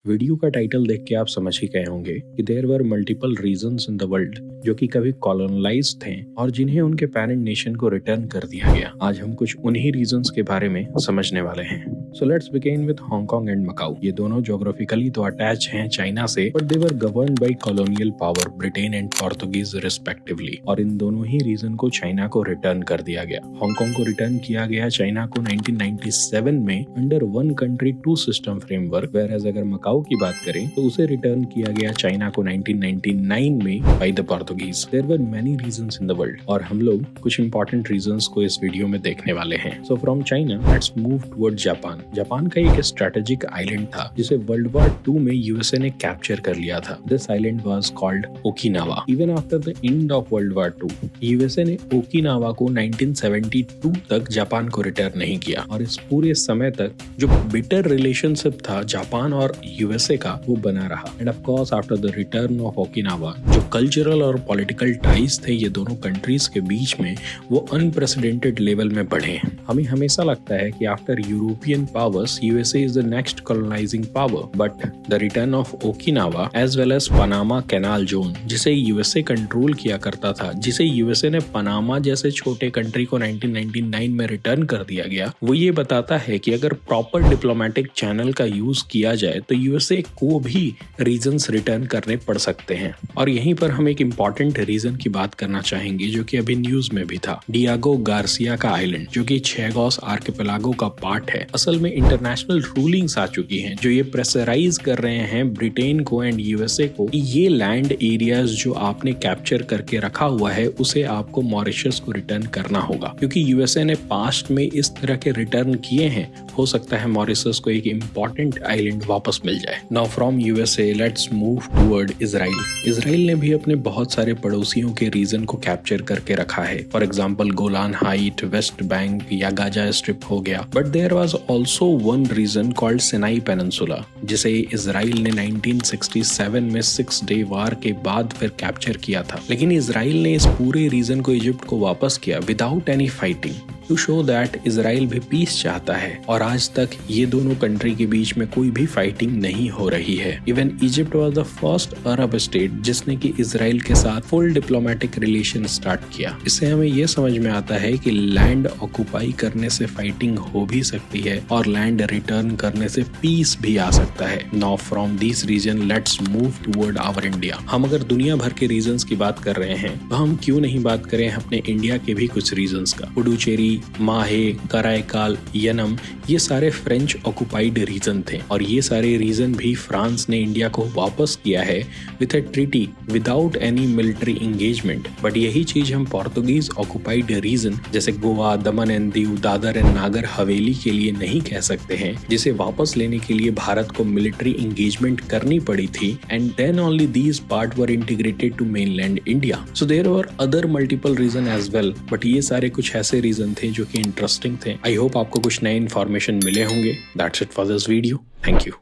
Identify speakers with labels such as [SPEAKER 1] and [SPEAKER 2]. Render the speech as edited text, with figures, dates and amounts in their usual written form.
[SPEAKER 1] Video का title देख के आप समझ ही गए होंगे कि there were multiple regions in the world जो कि कभी कॉलोनलाइज्ड थे और जिन्हें उनके पेरेंट नेशन को रिटर्न कर दिया गया। आज हम कुछ उन्हीं रीजन्स के बारे में समझने वाले हैं। So let's begin with Hong Kong and Macau. ये दोनों ज्योग्राफिकली तो अटैच हैं चाइना से, but they were governed bye colonial power Britain and Portuguese respectively, और इन दोनों ही रीजन को चाइना को रिटर्न कर दिया गया। हांगकांग को रिटर्न किया गया चाइना को 1997 में under one country two system framework, whereas अगर मकाऊ की बात करें तो उसे रिटर्न किया गया चाइना को 1999 में by the Portuguese. There were many regions in the world और हम लोग कुछ इंपॉर्टेंट रीजंस को इस वीडियो में देखने वाले हैं। So from China let's move toward Japan. Japan का एक स्ट्रेटेजिक आइलैंड था जिसे वर्ल्ड वॉर 2 में यूएसए ने कैप्चर कर लिया था। This island was called Okinawa. Even after the end of world war 2 USA ने ओकिनावा को 1972 तक जापान को रिटर्न नहीं किया, और इस पूरे समय तक जो बिटर रिलेशनशिप था जापान और यूएसए का वो बना रहा। End of course after the return of Okinawa जो कल्चरल और पॉलिटिकल टाइज थे ये दोनों कंट्रीज के बीच में वो अनप्रेसिडेंटेड लेवल में बढ़े। हमें हमेशा लगता है कि after European powers USA is the next colonising power, but the return of Okinawa as well as Panama canal zone जिसे यूएसए कंट्रोल किया करता था, जिसे यूएसए ने पनामा जैसे छोटे कंट्री को 1999 में रिटर्न कर दिया गया, वो ये बताता है कि अगर प्रॉपर डिप्लोमेटिक चैनल का यूज किया जाए तो यूएसए को भी रीजंस रिटर्न करने पड़ सकते हैं। और यहीं पर हम एक इम्पॉर्टेंट रीजन की बात करना चाहेंगे जो कि अभी न्यूज में भी था। डियागो गार्सिया का आइलैंड जो कि चैगोस आर्किपेलागो का पार्ट है, असल में इंटरनेशनल रूलिंग्स आ चुकी हैं जो ये प्रेशराइज कर रहे हैं ब्रिटेन को एंड यूएसए को कि ये लैंड एरियाज जो आपने कैप्चर करके रखा हुआ है उसे आपको मॉरिशस को रिटर्न करना होगा, क्योंकि यूएसए ने पास्ट में इस तरह के रिटर्न किए हैं। हो सकता है मॉरिशस को एक इम्पॉर्टेंट आइलैंड वापस मिल जाए। Now from USA let's move toward Israel. Israel ने भी अपने बहुत सारे पड़ोसियों के रीजन को कैप्चर करके रखा है। For example Golan Height, West Bank या गाजा स्ट्रिप हो गया। But there was also one region called Sinai Peninsula जिसे इजराइल ने 1967 में 6 डे वार के बाद फिर कैप्चर किया था। लेकिन इजराइल ने इस पूरे रीजन को इजिप्ट को वापस किया without any fighting to show that Israel भी पीस चाहता है, और आज तक ये दोनों कंट्री के बीच में कोई भी फाइटिंग नहीं हो रही है। Even Egypt was the first Arab state जिसने कि इजराइल के साथ फुल डिप्लोमेटिक रिलेशन स्टार्ट किया। इससे हमें ये समझ में आता है कि लैंड ऑक्युपाई करने से फाइटिंग हो भी सकती है और लैंड रिटर्न करने से पीस भी आ सकता है। Now from this region let's move toward our India. हम अगर दुनिया भर के रीजन्स की बात कर रहे हैं तो हम क्यों नहीं बात करें अपने इंडिया के भी कुछ रीजन्स का। पुडुचेरी, माहे, कराईकाल, यनम ये सारे फ्रेंच ऑक्युपाइड रीजन थे, और ये सारे रीजन भी फ्रांस ने इंडिया को वापस किया है with a treaty without any military engagement. But यही चीज हम पोर्तुगीज ऑक्युपाइड रीजन जैसे गोवा, दमन एंड दीव, दादर एंड नागर हवेली के लिए नहीं कह सकते हैं, जिसे वापस लेने के लिए भारत को मिलिट्री एंगेजमेंट करनी पड़ी थी। And then only these part were integrated to mainland India. So there were other multiple region as well, but ये सारे कुछ ऐसे रीजन थे जो कि इंटरेस्टिंग थे। आई होप आपको कुछ नए इन्फॉर्मेशन मिले होंगे। That's it for this video. Thank you.